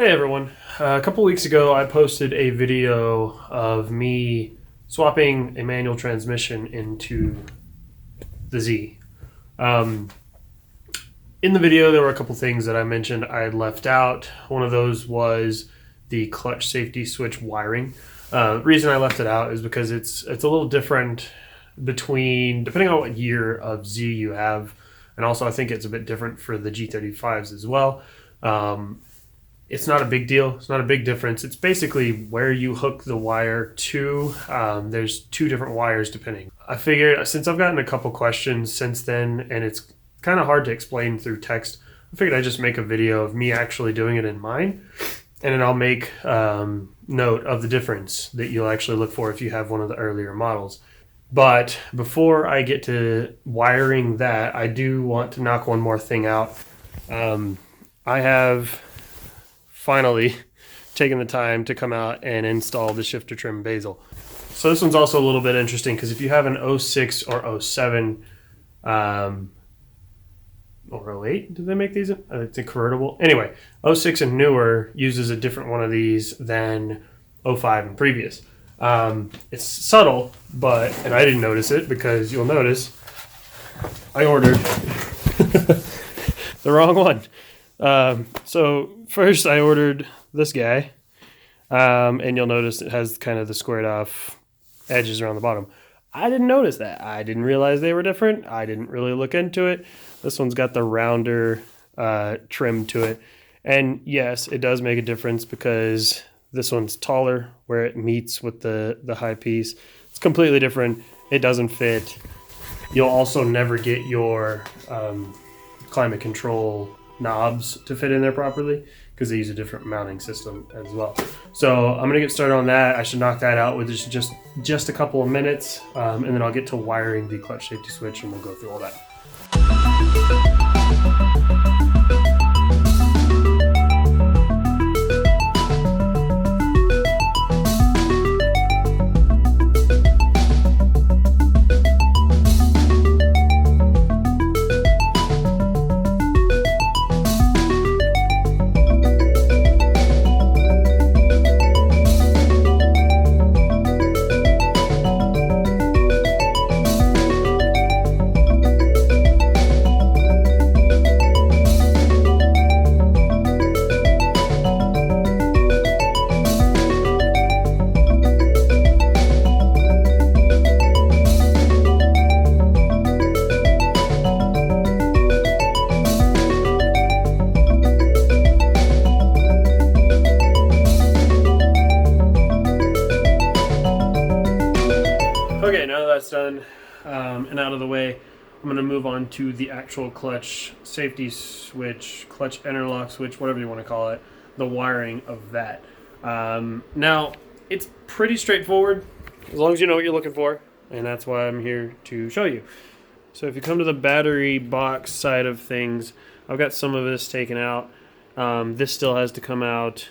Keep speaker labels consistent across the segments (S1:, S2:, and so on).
S1: Hey everyone. A couple weeks ago, I posted a video of me swapping a manual transmission into the Z. Um, in the video, there were a couple things that I mentioned I had left out. One of those was the clutch safety switch wiring. The reason I left it out is because it's a little different depending on what year of Z you have, and also I think it's a bit different for the G35s as well. Um, it's not a big deal. It's not a big difference. It's basically where you hook the wire to. There's two different wires depending. I figured since I've gotten a couple questions since then, and it's kind of hard to explain through text, I figured I'd just make a video of me actually doing it in mine, and then I'll make note of the difference that you'll actually look for if you have one of the earlier models. But before I get to wiring that, I do want to knock one more thing out. I have finally taken the time to come out and install the shifter trim bezel. So this one's also a little bit interesting because if you have an 06 or 07 or 08, did they make these? It's a convertible. Anyway, 06 and newer uses a different one of these than 05 and previous. It's subtle, and I didn't notice it because you'll notice I ordered the wrong one. So first I ordered this guy, and you'll notice it has kind of the squared off edges around the bottom. I didn't notice that. I didn't realize they were different. I didn't really look into it. This one's got the rounder trim to it. And yes, it does make a difference because this one's taller where it meets with the high piece. It's completely different. It doesn't fit. You'll also never get your climate control knobs to fit in there properly because they use a different mounting system as well. So I'm gonna get started on that. I should knock that out with just a couple of minutes, and then I'll get to wiring the clutch safety switch and we'll go through all that. Okay, now that that's done and out of the way, I'm going to move on to the actual clutch safety switch, clutch interlock switch, whatever you want to call it, the wiring of that. Now, it's pretty straightforward as long as you know what you're looking for, and that's why I'm here to show you. So if you come to the battery box side of things, I've got some of this taken out. This still has to come out,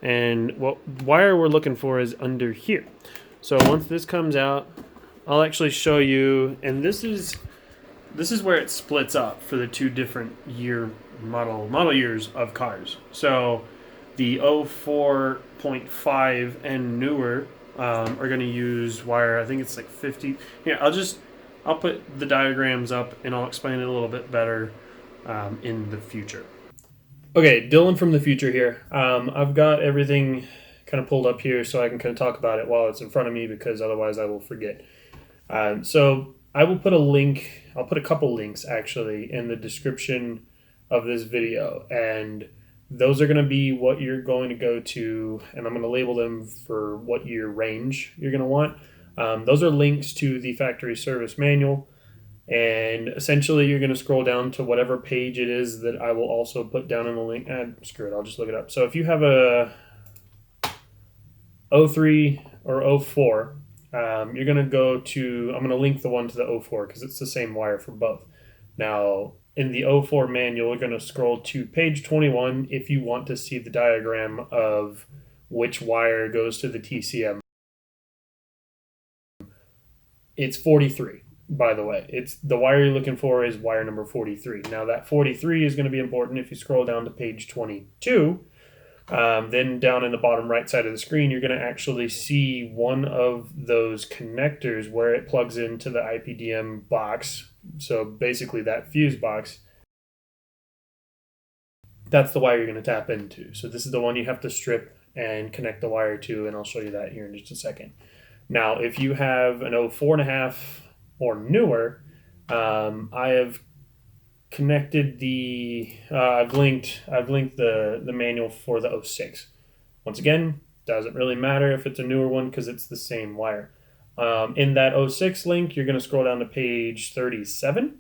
S1: and what wire we're looking for is under here. So once this comes out, I'll actually show you, and this is where it splits up for the two different model years of cars. So the 04.5 and newer are going to use wire, I think it's like 50. Here, I'll put the diagrams up and I'll explain it a little bit better in the future. Okay, Dylan from the future here. I've got everything kind of pulled up here so I can kind of talk about it while it's in front of me because otherwise I will forget. So I will put a link, I'll put a couple links actually in the description of this video, and those are going to be what you're going to go to, and I'm going to label them for what year range you're going to want. Those are links to the factory service manual, and essentially you're going to scroll down to whatever page it is that I will also put down in the link. Screw it, I'll just look it up. So if you have a 03 or 04, you're going to go to, I'm going to link the one to the 04 because it's the same wire for both. Now, in the 04 manual, you're going to scroll to page 21 if you want to see the diagram of which wire goes to the TCM. It's 43, by the way. It's the wire you're looking for is wire number 43. Now, that 43 is going to be important if you scroll down to page 22, Then down in the bottom right side of the screen, you're going to actually see one of those connectors where it plugs into the IPDM box. So basically that fuse box, that's the wire you're going to tap into. So this is the one you have to strip and connect the wire to, and I'll show you that here in just a second. Now, if you have an 04.5 or newer, I have connected I've linked the manual for the 06. Once again, doesn't really matter if it's a newer one because it's the same wire. In that 06 link, you're going to scroll down to page 37.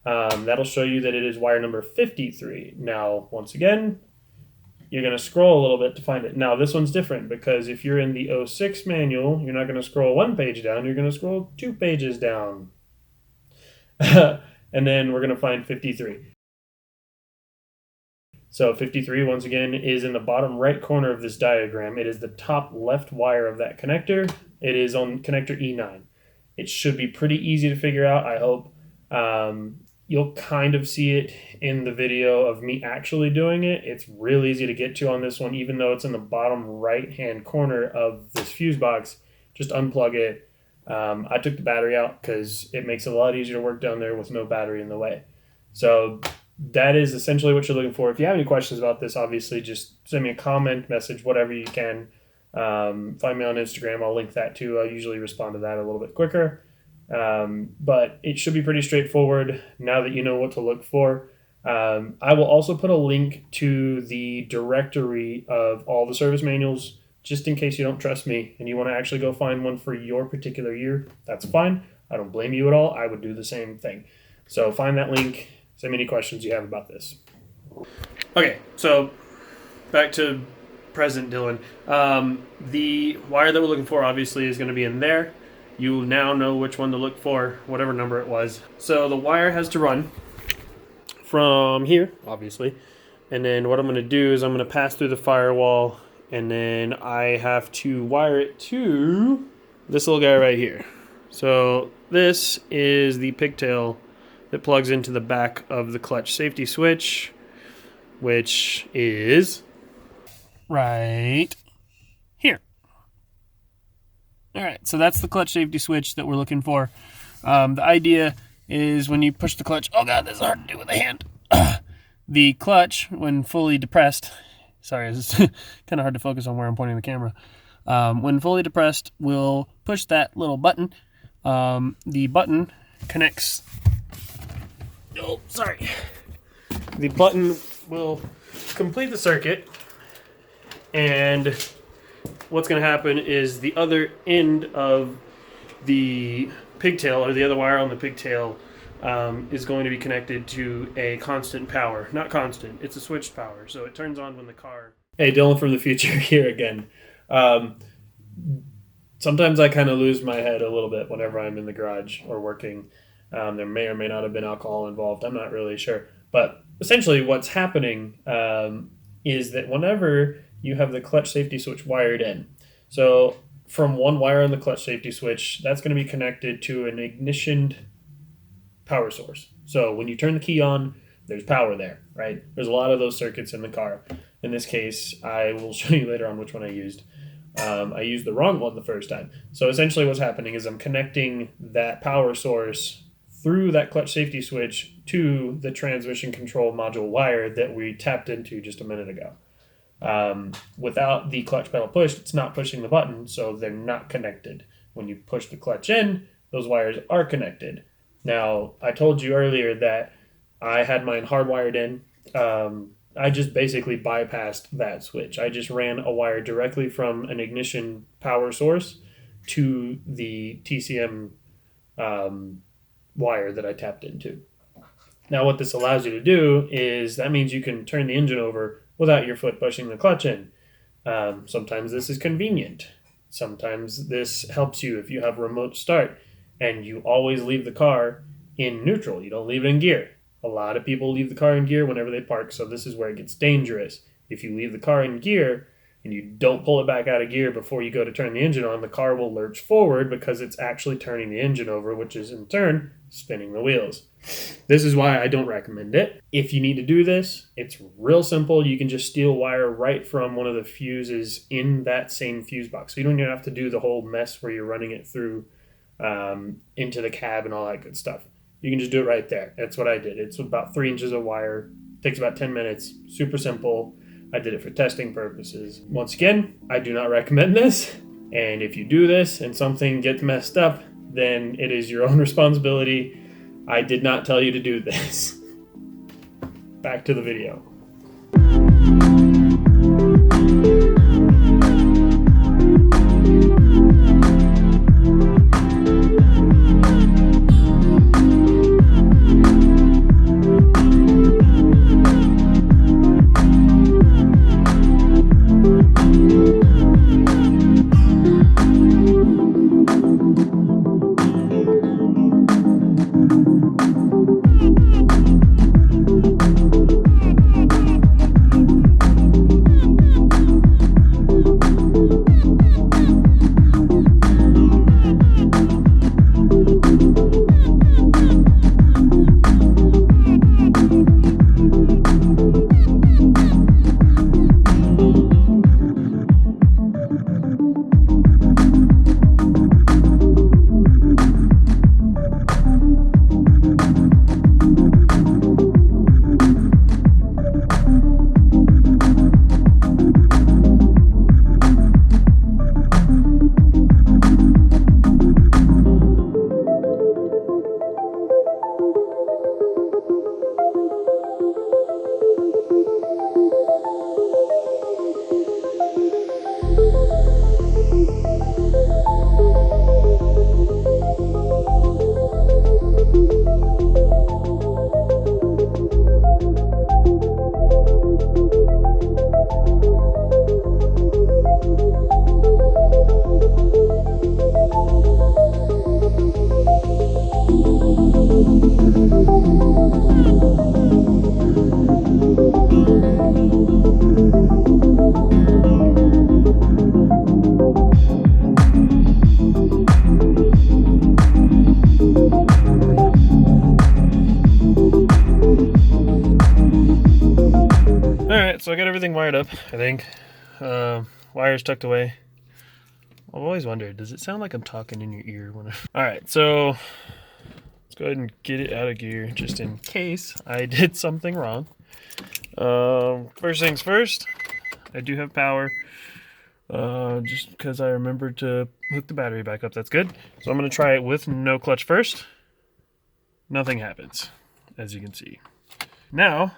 S1: That'll show you that it is wire number 53. Now, once again, you're going to scroll a little bit to find it. Now, this one's different because if you're in the 06 manual, you're not going to scroll one page down, you're going to scroll 2 pages down. And then we're going to find 53. So 53, once again, is in the bottom right corner of this diagram. It is the top left wire of that connector. It is on connector E9. It should be pretty easy to figure out, I hope. You'll kind of see it in the video of me actually doing it. It's real easy to get to on this one, even though it's in the bottom right-hand corner of this fuse box. Just unplug it. I took the battery out because it makes it a lot easier to work down there with no battery in the way. So that is essentially what you're looking for. If you have any questions about this, obviously just send me a comment, message, whatever you can. Find me on Instagram. I'll link that too. I'll usually respond to that a little bit quicker. But it should be pretty straightforward now that you know what to look for. I will also put a link to the directory of all the service manuals, just in case you don't trust me and you want to actually go find one for your particular year. That's fine. I don't blame you at all. I would do the same thing. So find that link. Send me any questions you have about this. Okay, so back to present, Dylan. The wire that we're looking for obviously is going to be in there. You now know which one to look for, whatever number it was. So the wire has to run from here, obviously. And then what I'm going to do is I'm going to pass through the firewall, and then I have to wire it to this little guy right here. So this is the pigtail that plugs into the back of the clutch safety switch, which is right here. All right, so that's the clutch safety switch that we're looking for. The idea is when you push the clutch, oh God, this is hard to do with a hand. The clutch, when fully depressed, sorry, it's kind of hard to focus on where I'm pointing the camera. When fully depressed, we'll push that little button. The button connects. Oh, sorry. The button will complete the circuit, and what's going to happen is the other end of the pigtail, or the other wire on the pigtail, is going to be connected to a constant power. Not constant, it's a switched power. So it turns on when the car... Hey, Dylan from the future here again. Sometimes I kind of lose my head a little bit whenever I'm in the garage or working. There may or may not have been alcohol involved. I'm not really sure. But essentially what's happening is that whenever you have the clutch safety switch wired in, so from one wire on the clutch safety switch, that's going to be connected to an ignition power source. So when you turn the key on, there's power there, right? There's a lot of those circuits in the car. In this case, I will show you later on which one I used. I used the wrong one the first time. So essentially what's happening is I'm connecting that power source through that clutch safety switch to the transmission control module wire that we tapped into just a minute ago. Without the clutch pedal pushed, it's not pushing the button, so they're not connected. When you push the clutch in, those wires are connected. Now, I told you earlier that I had mine hardwired in. I just basically bypassed that switch. I just ran a wire directly from an ignition power source to the TCM wire that I tapped into. Now, what this allows you to do is that means you can turn the engine over without your foot pushing the clutch in. Sometimes this is convenient. Sometimes this helps you if you have remote start and you always leave the car in neutral. You don't leave it in gear. A lot of people leave the car in gear whenever they park, so this is where it gets dangerous. If you leave the car in gear and you don't pull it back out of gear before you go to turn the engine on, the car will lurch forward because it's actually turning the engine over, which is in turn spinning the wheels. This is why I don't recommend it. If you need to do this, it's real simple. You can just steal wire right from one of the fuses in that same fuse box. So you don't even have to do the whole mess where you're running it through into the cab and all that good stuff. You can just do it right there. That's what I did. It's about 3 inches of wire. Takes about 10 minutes. Super simple. I did it for testing purposes. Once again, I do not recommend this. And if you do this and something gets messed up, then it is your own responsibility. I did not tell you to do this. Back to the video. Alright, so I got everything wired up, I think. Wires tucked away. I've always wondered, does it sound like I'm talking in your ear? Alright, so let's go ahead and get it out of gear just in case I did something wrong. First things first, I do have power. Just because I remembered to hook the battery back up, that's good. So I'm going to try it with no clutch first. Nothing happens, as you can see. Now,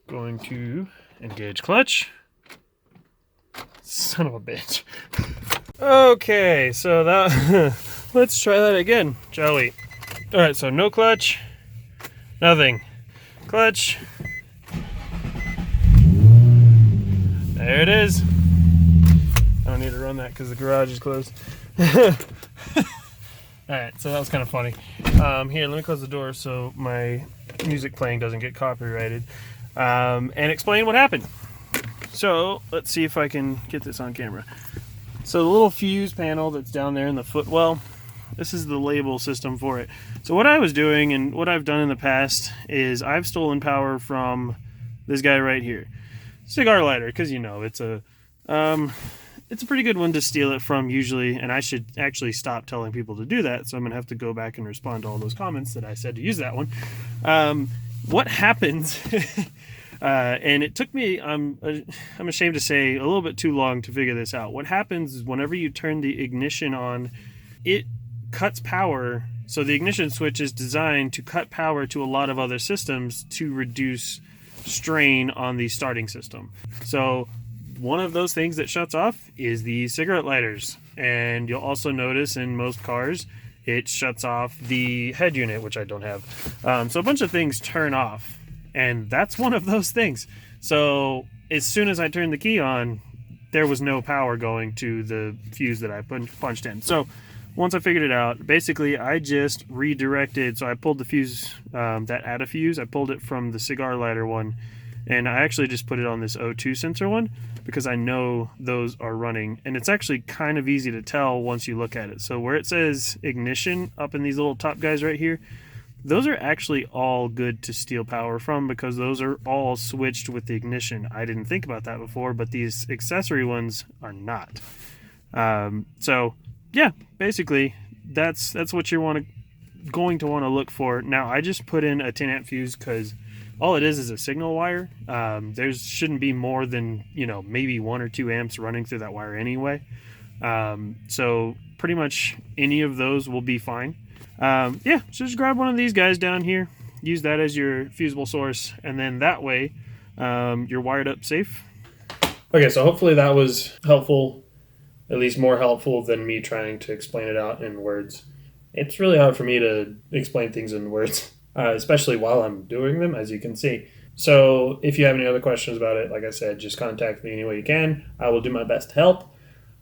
S1: going to engage clutch. Son of a bitch. Okay, so that let's try that again, shall we? All right, so no clutch, nothing. Clutch. There it is. I don't need to run that because the garage is closed. All right, so that was kind of funny. Here, let me close the door so my music playing doesn't get copyrighted. And explain what happened. So let's see if I can get this on camera. So the little fuse panel that's down there in the footwell, this is the label system for it. So what I was doing and what I've done in the past is I've stolen power from this guy right here. Cigar lighter, because you know it's a pretty good one to steal it from usually, and I should actually stop telling people to do that, so I'm gonna have to go back and respond to all those comments that I said to use that one. What happens, and it took me, I'm ashamed to say, a little bit too long to figure this out. What happens is whenever you turn the ignition on, it cuts power. So the ignition switch is designed to cut power to a lot of other systems to reduce strain on the starting system. So one of those things that shuts off is the cigarette lighters. And you'll also notice in most cars, it shuts off the head unit, which I don't have. So a bunch of things turn off, and that's one of those things. So as soon as I turned the key on, there was no power going to the fuse that I punched in. So once I figured it out, basically I just redirected. So I pulled the fuse, that add a fuse, I pulled it from the cigar lighter one, And I actually just put it on this O2 sensor one because I know those are running, and it's actually kind of easy to tell once you look at it. So where it says ignition up in these little top guys right here, those are actually all good to steal power from because those are all switched with the ignition. I didn't think about that before, but these accessory ones are not. So yeah, basically that's what you're going to want to look for. Now I just put in a 10 amp fuse because all it is a signal wire. There shouldn't be more than, maybe 1 or 2 amps running through that wire anyway. So pretty much any of those will be fine. Yeah, so just grab one of these guys down here, use that as your fusible source, and then that way you're wired up safe. Okay, so hopefully that was helpful, at least more helpful than me trying to explain it out in words. It's really hard for me to explain things in words, especially while I'm doing them, as you can see. So if you have any other questions about it, like I said, just contact me any way you can. I will do my best to help.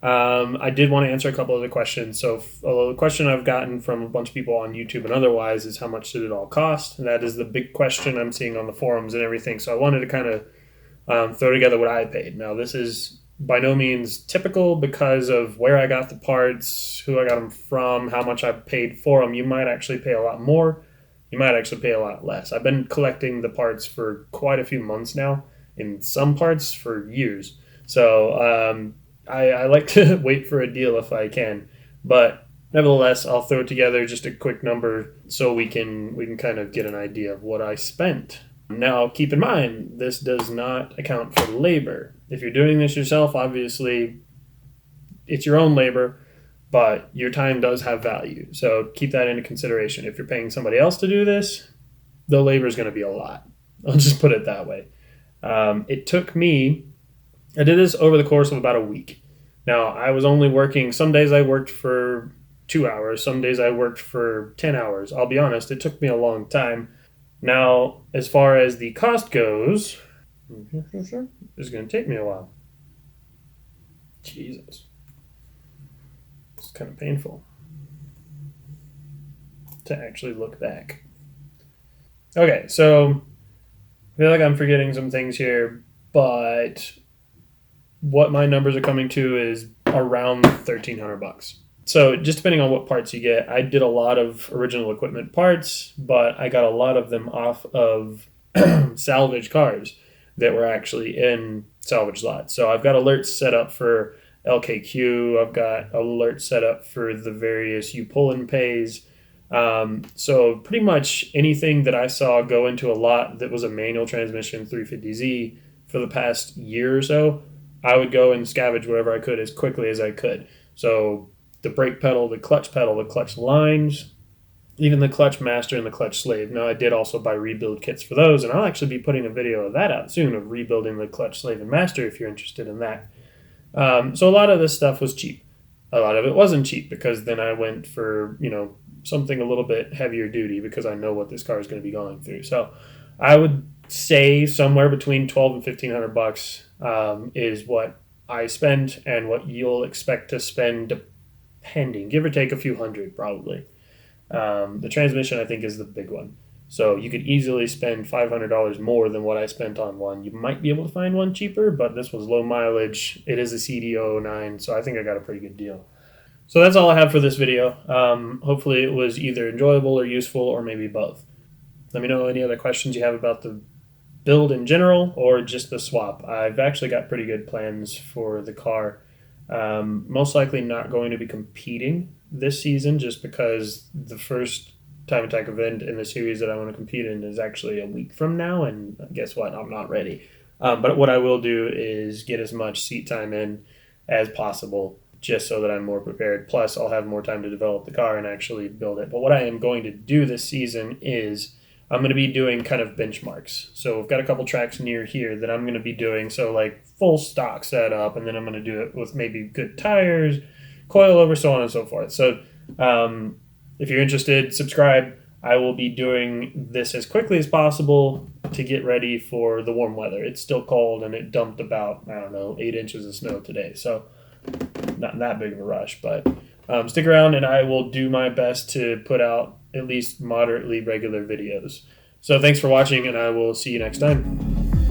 S1: I did want to answer a couple other questions. So the question I've gotten from a bunch of people on YouTube and otherwise is how much did it all cost? And that is the big question I'm seeing on the forums and everything. So I wanted to kind of throw together what I paid. Now, this is by no means typical because of where I got the parts, who I got them from, how much I paid for them. You might actually pay a lot more. You might actually pay a lot less. I've been collecting the parts for quite a few months now, in some parts for years. So I like to wait for a deal if I can. But nevertheless, I'll throw together just a quick number so we can kind of get an idea of what I spent. Now, keep in mind, this does not account for labor. If you're doing this yourself, obviously, it's your own labor, but your time does have value. So keep that into consideration. If you're paying somebody else to do this, the labor is going to be a lot. I'll just put it that way. It took me, I did this over the course of about a week. Now, I was only working, some days I worked for 2 hours, some days I worked for 10 hours. I'll be honest, it took me a long time. Now, as far as the cost goes, it's going to take me a while. Jesus. It's kind of painful to actually look back. Okay, so I feel like I'm forgetting some things here, but what my numbers are coming to is around $1,300. So just depending on what parts you get, I did a lot of original equipment parts, but I got a lot of them off of salvage cars that were actually in salvage lots. So I've got alerts set up for LKQ. I've got alerts set up for the various U-pull-in pays. So pretty much anything that I saw go into a lot that was a manual transmission 350Z for the past year or so, I would go and scavenge whatever I could as quickly as I could. So the brake pedal, the clutch lines, even the clutch master and the clutch slave. Now, I did also buy rebuild kits for those, and I'll actually be putting a video of that out soon of rebuilding the clutch slave and master if you're interested in that. So a lot of this stuff was cheap. A lot of it wasn't cheap because then I went for, something a little bit heavier duty because I know what this car is going to be going through. So I would say somewhere between $1,200 and $1,500 is what I spend and what you'll expect to spend depending, give or take a few hundred probably. The transmission, I think, is the big one. So you could easily spend $500 more than what I spent on one. You might be able to find one cheaper, but this was low mileage. It is a CD009, so I think I got a pretty good deal. So that's all I have for this video. Hopefully it was either enjoyable or useful or maybe both. Let me know any other questions you have about the build in general or just the swap. I've actually got pretty good plans for the car. Most likely not going to be competing this season just because the first time attack event in the series that I want to compete in is actually a week from now, and guess what? I'm not ready. But what I will do is get as much seat time in as possible just so that I'm more prepared. Plus, I'll have more time to develop the car and actually build it. But what I am going to do this season is I'm going to be doing kind of benchmarks. So we've got a couple tracks near here that I'm going to be doing. So like full stock setup, and then I'm going to do it with maybe good tires, coilover, so on and so forth. So if you're interested, subscribe. I will be doing this as quickly as possible to get ready for the warm weather. It's still cold, and it dumped about, 8 inches of snow today. So not that big of a rush, but stick around, and I will do my best to put out at least moderately regular videos. So thanks for watching, and I will see you next time.